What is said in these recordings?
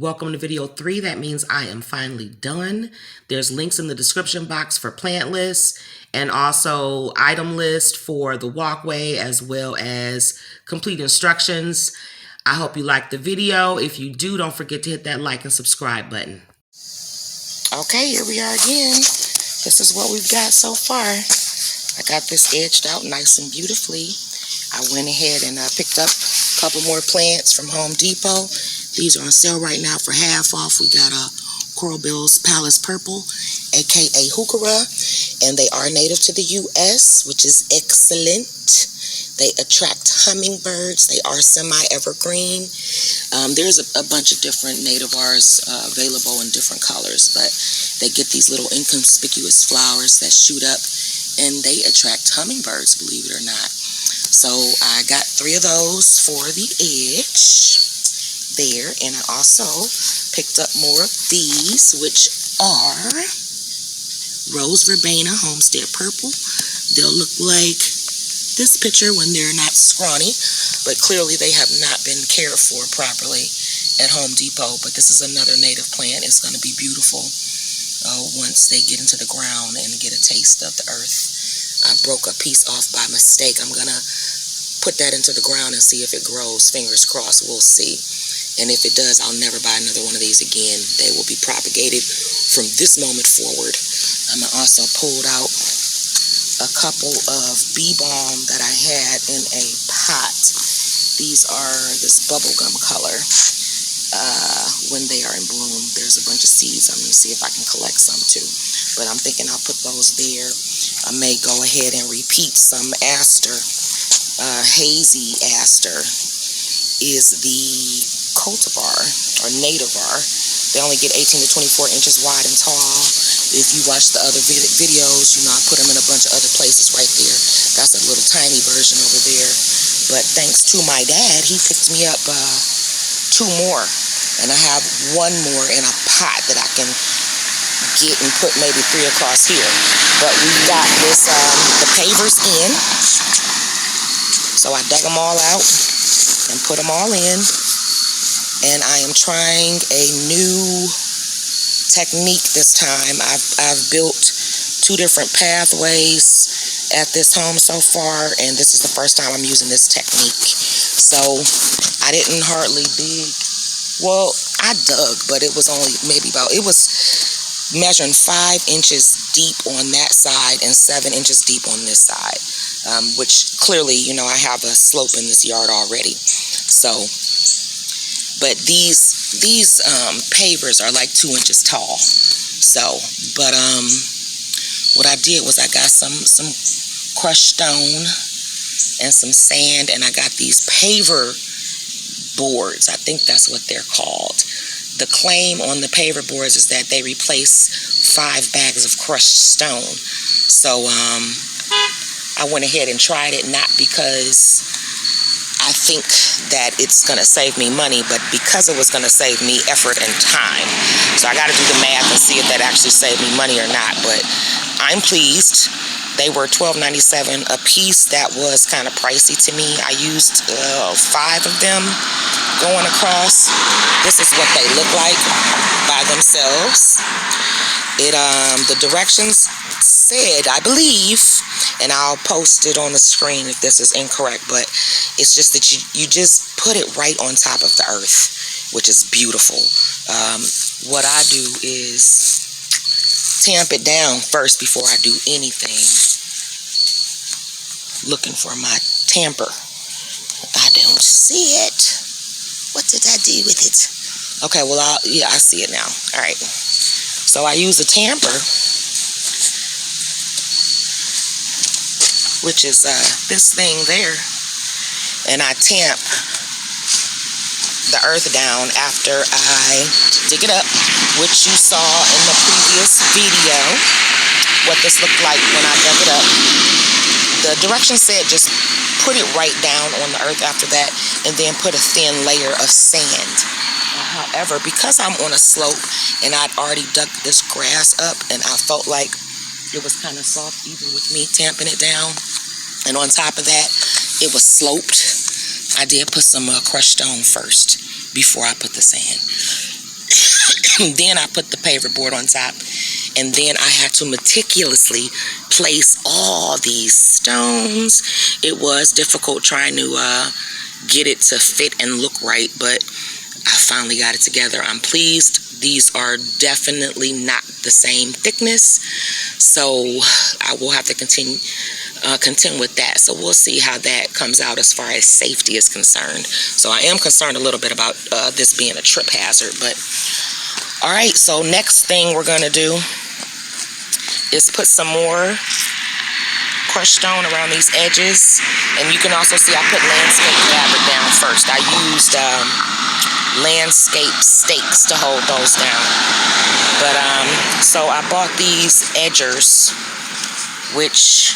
Welcome to video 3. That means I am finally done. There's links in the description box for plant lists and also item list for the walkway as well as complete instructions. I hope you liked the video. If you do, don't forget to hit that like and subscribe button. Okay, here we are again. This is what we've got so far. I got this edged out nice and beautifully. I went ahead and picked up a couple more plants from Home Depot. These are on sale right now for half off. We got Coral Bill's Palace Purple, aka Heuchera, and they are native to the U.S., which is excellent. They attract hummingbirds. They are semi-evergreen. There's a bunch of different nativars available in different colors, but they get these little inconspicuous flowers that shoot up, and they attract hummingbirds, believe it or not. So I got 3 of those for the edge there, and I also picked up more of these, which are Rose Verbena Homestead Purple. They'll look like this picture when they're not scrawny, but clearly they have not been cared for properly at Home Depot. But this is another native plant. It's going to be beautiful once they get into the ground and get a taste of the earth. I broke a piece off by mistake. I'm going to put that into the ground and see if it grows. Fingers crossed, we'll see. And if it does, I'll never buy another one of these again. They will be propagated from this moment forward. I'm also pulled out a couple of bee balm that I had in a pot. These are this bubblegum color. When they are in bloom, there's a bunch of seeds. I'm going to see if I can collect some too. But I'm thinking I'll put those there. I may go ahead and repeat some aster. Hazy aster is the cultivar or nativar. They only get 18 to 24 inches wide and tall. If you watch the other videos, you know I put them in a bunch of other places right there. That's a little tiny version over there. But thanks to my dad, he picked me up 2 more. And I have 1 more in a pot that I can get and put maybe 3 across here. But we've got this, the pavers in. So I dug them all out and put them all in. And I am trying a new technique this time. I've built 2 different pathways at this home so far, and this is the first time I'm using this technique. So I didn't hardly dig. Well, I dug, but it was only maybe about, it was measuring 5 inches deep on that side and 7 inches deep on this side, which clearly, you know, I have a slope in this yard already. So, but these pavers are like 2 inches tall. So, but what I did was I got some crushed stone and some sand, and I got these paver boards. I think that's what they're called. The claim on the paver boards is that they replace 5 bags of crushed stone. So I went ahead and tried it, not because I think that it's going to save me money, but because it was going to save me effort and time. So I got to do the math and see if that actually saved me money or not. But I'm pleased. They were $12.97 a piece. That was kind of pricey to me. I used 5 of them going across. This is what they look like by themselves. The directions said, I believe, and I'll post it on the screen if this is incorrect, but it's just that you just put it right on top of the earth, which is beautiful. What I do is tamp it down first before I do anything. Looking for my tamper. I don't see it. What did I do with it? Okay, well, I see it now. All right. So I use a tamper, which is this thing there, and I tamp the earth down after I dig it up, which you saw in the previous video, what this looked like when I dug it up. The directions said just put it right down on the earth after that, and then put a thin layer of sand. However, because I'm on a slope and I'd already dug this grass up, and I felt like it was kind of soft even with me tamping it down, and on top of that, it was sloped. I did put some crushed stone first before I put the sand. Then I put the paver board on top, and then I had to meticulously place all these stones. It was difficult trying to get it to fit and look right, but I finally got it together. I'm pleased. These are definitely not the same thickness, so I will have to contend with that. So we'll see how that comes out as far as safety is concerned. So I am concerned a little bit about this being a trip hazard, but all right. So next thing we're gonna do is put some more crushed stone around these edges, and you can also see I put landscape fabric down first. I used landscape stakes to hold those down. But so I bought these edgers, which,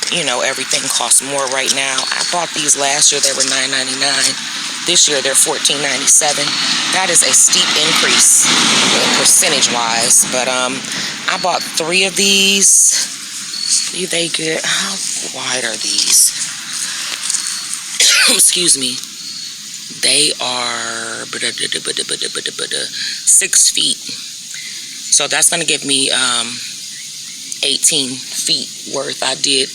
you know, everything costs more right now. I bought these last year. They were $9.99. This year they're $14.97. That is a steep increase percentage wise, but I bought 3 of these. See, they get, how wide are these? Excuse me. They are 6 feet. So that's going to give me 18 feet worth. I did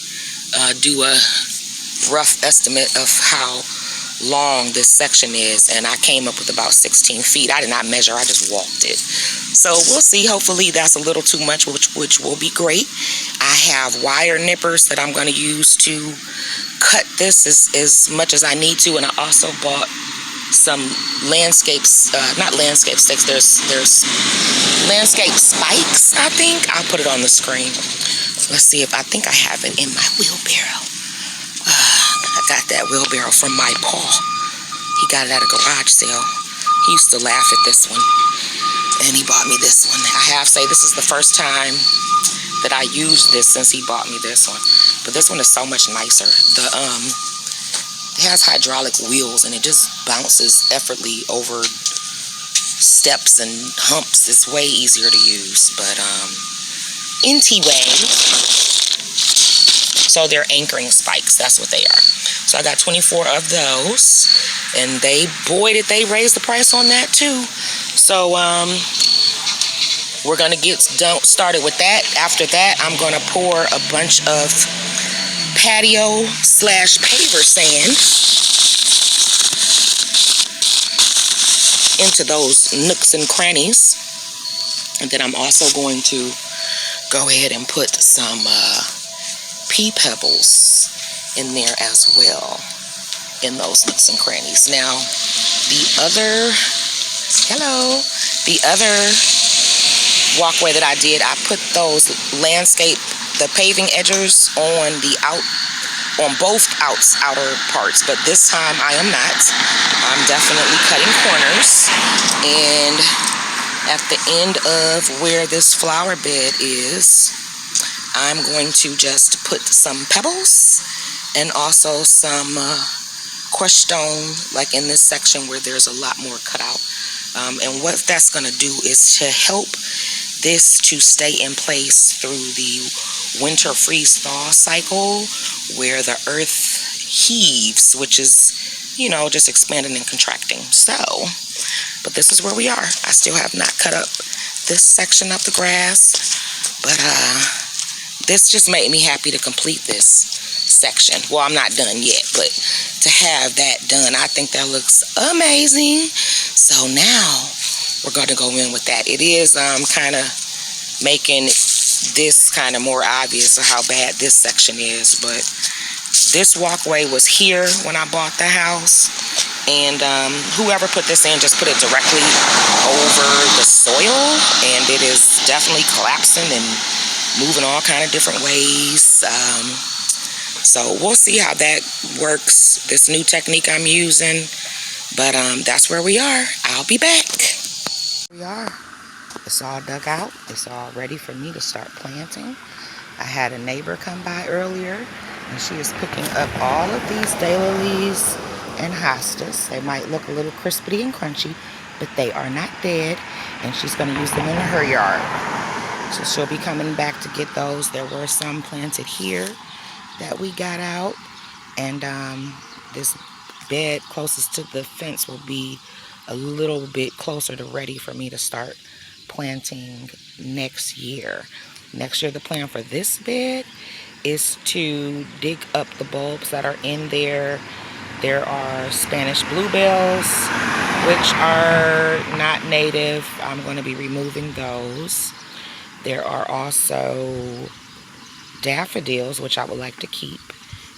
do a rough estimate of how long this section is, and I came up with about 16 feet. I did not measure, I just walked it. So we'll see. Hopefully that's a little too much, which will be great. I have wire nippers that I'm going to use to cut this as much as I need to, and I also bought some landscapes, not landscape sticks, there's landscape spikes, I think. I'll put it on the screen. Let's see if I think I have it in my wheelbarrow. I got that wheelbarrow from my paw. He got it at a garage sale. He used to laugh at this one, and he bought me this one. I have to say, this is the first time that I used this since he bought me this one. But this one is so much nicer. It has hydraulic wheels, and it just bounces effortlessly over steps and humps. It's way easier to use. But anyway, so they're anchoring spikes. That's what they are. So I got 24 of those, and boy, did they raise the price on that too. So we're gonna get started with that. After that, I'm gonna pour a bunch of patio / paver sand into those nooks and crannies, and then I'm also going to go ahead and put some pea pebbles in there as well, in those nooks and crannies. Now the other walkway that I did, I put those the paving edgers on both outer parts, but this time I am not. I'm definitely cutting corners, and at the end of where this flower bed is, I'm going to just put some pebbles and also some crushed stone, like in this section where there's a lot more cut out. And what that's going to do is to help this to stay in place through the winter freeze-thaw cycle, where the earth heaves, which is, you know, just expanding and contracting. So, but this is where we are. I still have not cut up this section of the grass, but this just made me happy to complete this section. Well, I'm not done yet, but to have that done, I think that looks amazing. So now we're going to go in with that. It is kind of making this kind of more obvious of how bad this section is, but this walkway was here when I bought the house, and whoever put this in just put it directly over the soil, and it is definitely collapsing and moving all kind of different ways. So we'll see how that works, this new technique I'm using, but that's where we are. I'll be back. We are. It's all dug out. It's all ready for me to start planting. I had a neighbor come by earlier, and she is picking up all of these daylilies and hostas. They might look a little crispy and crunchy, but they are not dead, and she's going to use them in her yard. So she'll be coming back to get those. There were some planted here that we got out, and this bed closest to the fence will be a little bit closer to ready for me to start planting next year. Next year, the plan for this bed is to dig up the bulbs that are in there. There are Spanish bluebells, which are not native. I'm going to be removing those. There are also daffodils, which I would like to keep.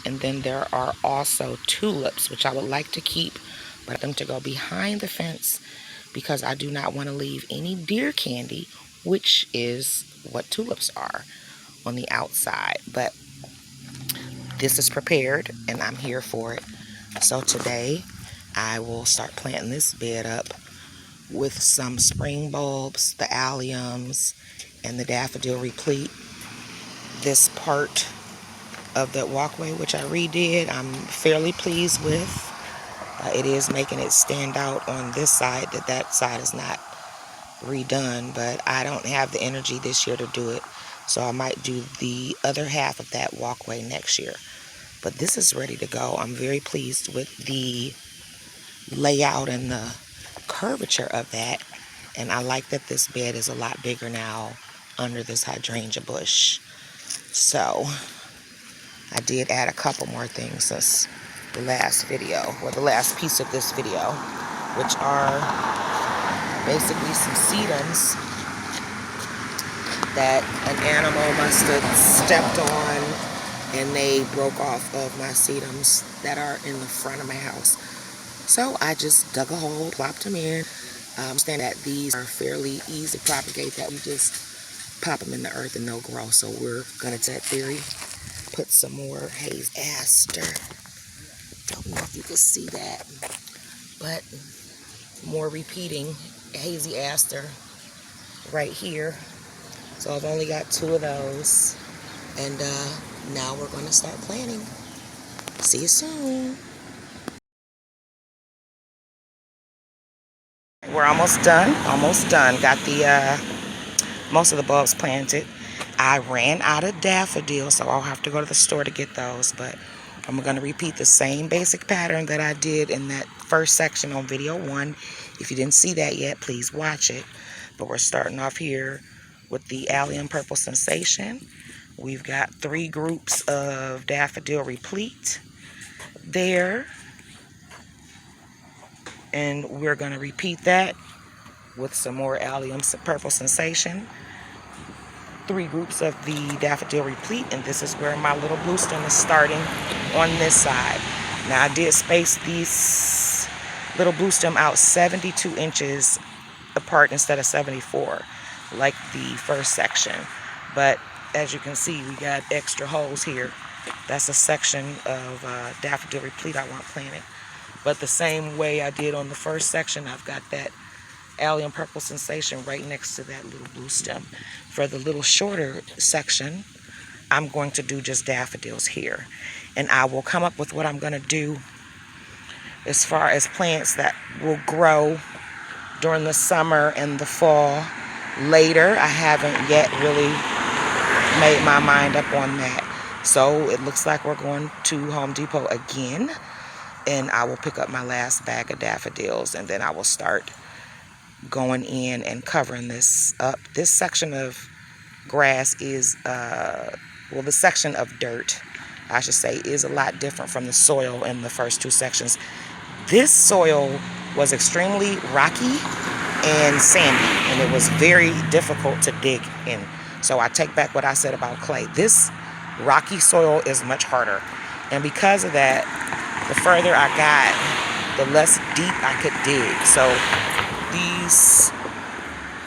And then there are also tulips, which I would like to keep, but them to go behind the fence because I do not want to leave any deer candy, which is what tulips are, on the outside. But this is prepared and I'm here for it. So today I will start planting this bed up with some spring bulbs, the alliums, and the daffodil replete. This part of the walkway, which I redid, I'm fairly pleased with. It is making it stand out on this side, that side is not redone, but I don't have the energy this year to do it, so I might do the other half of that walkway next year. But this is ready to go. I'm very pleased with the layout and the curvature of that, and I like that this bed is a lot bigger now under this hydrangea bush. So I did add a couple more things since the last video, or the last piece of this video, which are basically some sedums that an animal must have stepped on and they broke off of my sedums that are in the front of my house. So I just dug a hole, plopped them in. Understand that these are fairly easy to propagate, that we just pop them in the earth and they'll grow. So we're gonna test that theory. Put some more haze aster. Don't know if you can see that, but more repeating hazy aster right here. So I've only got 2 of those, and now we're going to start planting. See you soon. We're almost done. Got the most of the bulbs planted. I ran out of daffodils, so I'll have to go to the store to get those, but I'm going to repeat the same basic pattern that I did in that first section on video 1. If you didn't see that yet, please watch it. But we're starting off here with the allium purple sensation. We've got 3 groups of daffodil replete there, and we're going to repeat that with some more allium purple sensation. 3 groups of the daffodil replete, and this is where my little blue stem is starting on this side. Now I did space these little blue stem out 72 inches apart instead of 74 like the first section, but as you can see, we got extra holes here. That's a section of daffodil replete I want planted, but the same way I did on the first section, I've got that allium purple sensation right next to that little blue stem. For the little shorter section, I'm going to do just daffodils here, and I will come up with what I'm going to do as far as plants that will grow during the summer and the fall later. I haven't yet really made my mind up on that, so it looks like we're going to Home Depot again, and I will pick up my last bag of daffodils, and then I will start going in and covering this up. This section of grass is, well, the section of dirt, I should say, is a lot different from the soil in the first 2 sections. This soil was extremely rocky and sandy, and it was very difficult to dig in. So I take back what I said about clay. This rocky soil is much harder, and because of that, the further I got, the less deep I could dig. So these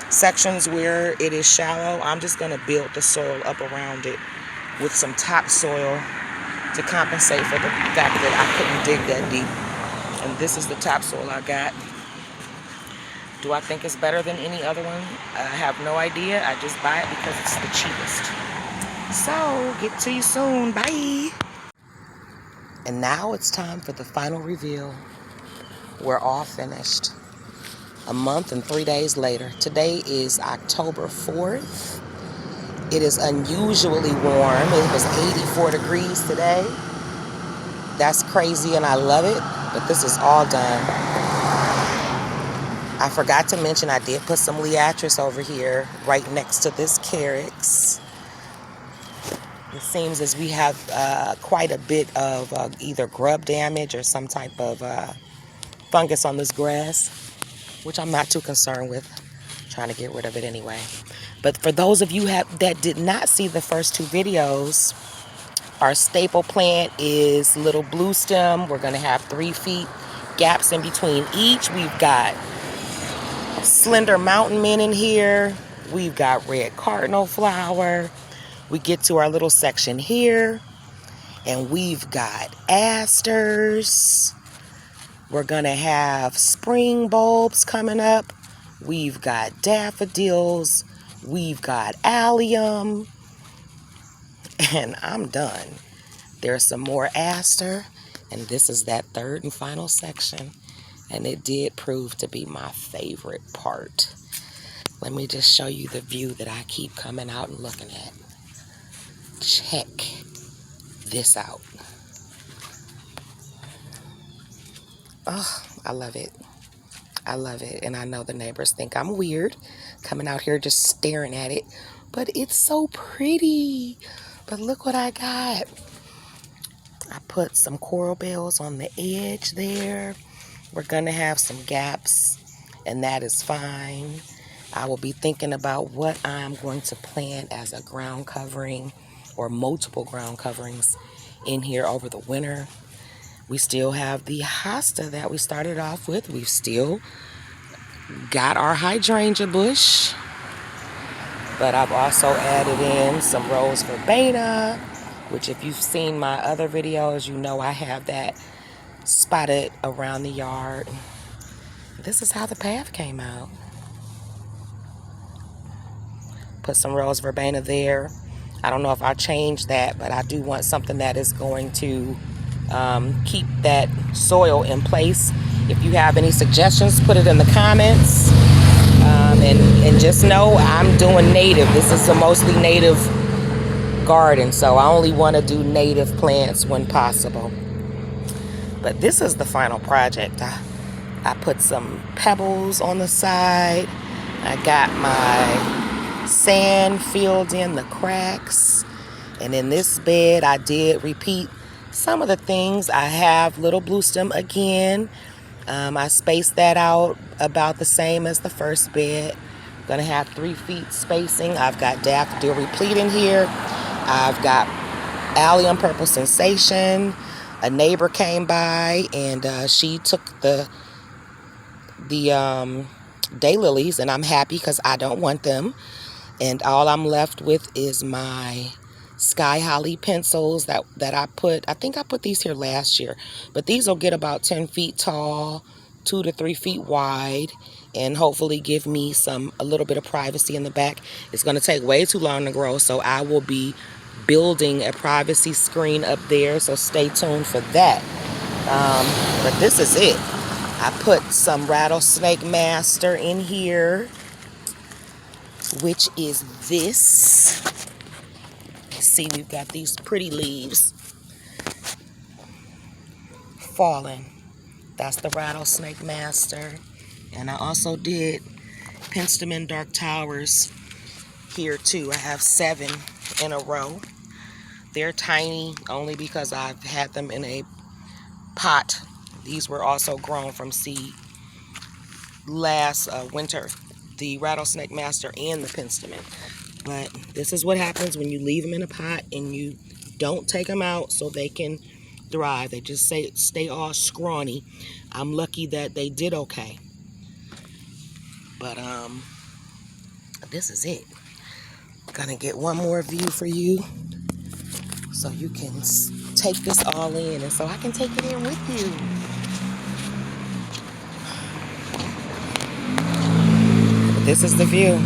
sections where it is shallow, I'm just going to build the soil up around it with some topsoil to compensate for the fact that I couldn't dig that deep. And this is the topsoil I got. Do I think it's better than any other one? I have no idea. I just buy it because it's the cheapest. So, get to you soon. Bye. And now it's time for the final reveal. We're all finished. A month and 3 days later. Today is October 4th. It is unusually warm. It was 84 degrees today. That's crazy and I love it, but this is all done. I forgot to mention I did put some Leatris over here right next to this Carex. It seems as we have quite a bit of either grub damage or some type of fungus on this grass, which I'm not too concerned with. I'm trying to get rid of it anyway. But for those of you that did not see the first two videos, our staple plant is little blue stem. We're going to have 3 feet gaps in between each. We've got slender mountain mint in here. We've got red cardinal flower. We get to our little section here, and we've got asters. We're going to have spring bulbs coming up. We've got daffodils. We've got allium. And I'm done. There's some more aster, and this is that third and final section, and it did prove to be my favorite part. Let me just show you the view that I keep coming out and looking at. Check this out. Oh, I love it. I love it, and I know the neighbors think I'm weird coming out here just staring at it, but it's so pretty. But look what I got. I put some coral bells on the edge there. We're going to have some gaps, and that is fine. I will be thinking about what I'm going to plant as a ground covering or multiple ground coverings in here over the winter. We still have the hosta that we started off with. We've still got our hydrangea bush, but I've also added in some rose verbena, which if you've seen my other videos, you know I have that spotted around the yard. This is how the path came out. Put some rose verbena there. I don't know if I'll change that, but I do want something that is going to keep that soil in place. If you have any suggestions, put it in the comments. And just know I'm doing native. This is a mostly native garden, so I only want to do native plants when possible. But this is the final project. I put some pebbles on the side. I got my sand filled in the cracks. And in this bed, I did repeat some of the things. I have little blue stem again. I spaced that out about the same as the first bed. I'm going to have 3 feet spacing. I've got daffodil replete in here. I've got allium purple sensation. A neighbor came by and she took the daylilies, and I'm happy because I don't want them. And all I'm left with is my sky holly pencils that I put. I think I put these here last year, but these will get about 10 feet tall, 2 to 3 feet wide, and hopefully give me a little bit of privacy in the back. It's going to take way too long to grow, so I will be building a privacy screen up there, so stay tuned for that. But this is it. I put some rattlesnake master in here, which is this. See, we've got these pretty leaves falling. That's the rattlesnake master. And I also did penstemon dark towers here too. I have 7 in a row. They're tiny only because I've had them in a pot. These were also grown from seed last winter, the rattlesnake master and the penstemon. But this is what happens when you leave them in a pot and you don't take them out so they can thrive. They just stay all scrawny. I'm lucky that they did okay. But this is it. Gonna get one more view for you so you can take this all in, and so I can take it in with you. This is the view.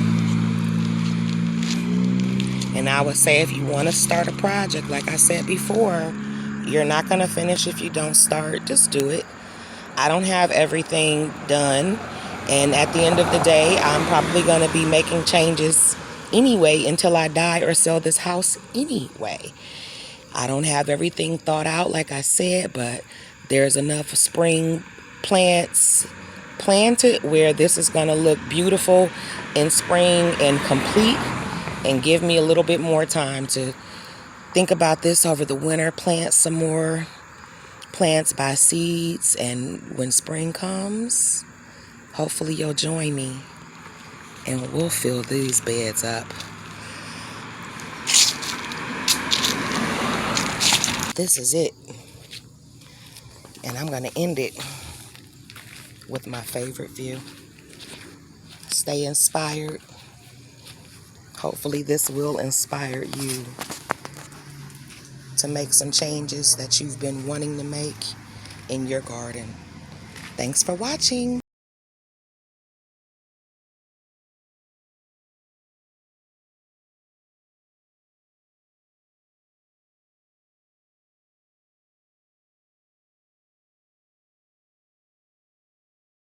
And I would say if you want to start a project, like I said before, you're not going to finish if you don't start. Just do it. I don't have everything done. And at the end of the day, I'm probably going to be making changes anyway until I die or sell this house anyway. I don't have everything thought out, like I said, but there's enough spring plants plant it where this is going to look beautiful in spring and complete, and give me a little bit more time to think about this over the winter, plant some more plants by seeds, and when spring comes, hopefully you'll join me and we'll fill these beds up. This is it. And I'm going to end it with my favorite view. Stay inspired. Hopefully this will inspire you to make some changes that you've been wanting to make in your garden. Thanks for watching.